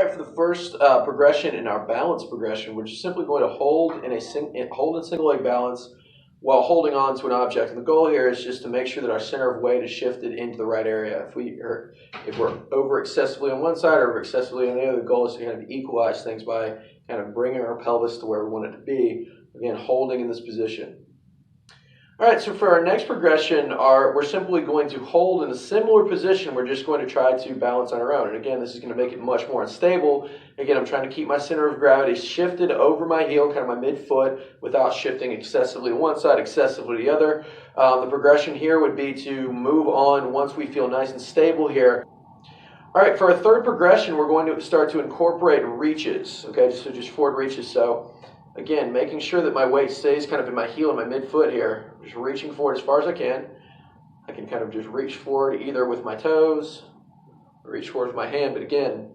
right, for the first progression in our balance progression, we're just simply going to hold in single leg balance while holding on to an object. And the goal here is just to make sure that our center of weight is shifted into the right area. If we're over excessively on one side or over excessively on the other, the goal is to kind of equalize things by kind of bringing our pelvis to where we want it to be. Again, holding in this position. All right, so for our next progression, we're simply going to hold in a similar position. We're just going to try to balance on our own. And again, this is going to make it much more unstable. Again, I'm trying to keep my center of gravity shifted over my heel, kind of my midfoot, without shifting excessively to one side, excessively to the other. The progression here would be to move on once we feel nice and stable here. All right, for our third progression, we're going to start to incorporate reaches, okay, so just forward reaches. So again, making sure that my weight stays kind of in my heel and my midfoot here. Just reaching forward as far as I can. I can kind of just reach forward either with my toes or reach forward with my hand. But again,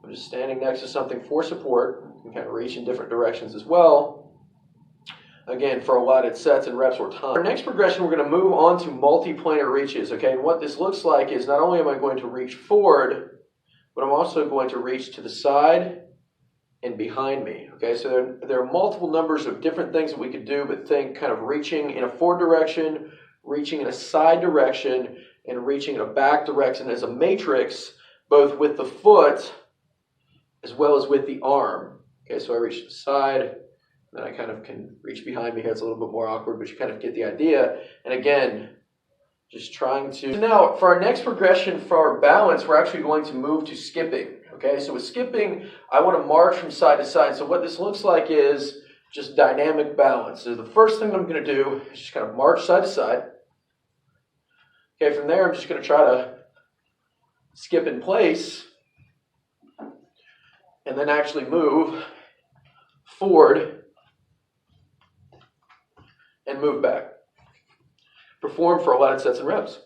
I'm just standing next to something for support. You can kind of reach in different directions as well. Again, for allotted sets and reps or time. Our next progression, we're going to move on to multi-planar reaches. Okay, and what this looks like is not only am I going to reach forward, but I'm also going to reach to the side and behind me. Okay, so there are multiple numbers of different things that we could do, but think kind of reaching in a forward direction, reaching in a side direction, and reaching in a back direction as a matrix, both with the foot as well as with the arm. Okay, so I reach to the side, then I kind of can reach behind me here. It's a little bit more awkward, but you kind of get the idea. And again, just trying to... So now, for our next progression for our balance, we're actually going to move to skipping. Okay, so with skipping, I want to march from side to side. So what this looks like is just dynamic balance. So the first thing I'm going to do is just kind of march side to side. Okay, from there, I'm just going to try to skip in place and then actually move forward and move back. Perform for allotted sets and reps.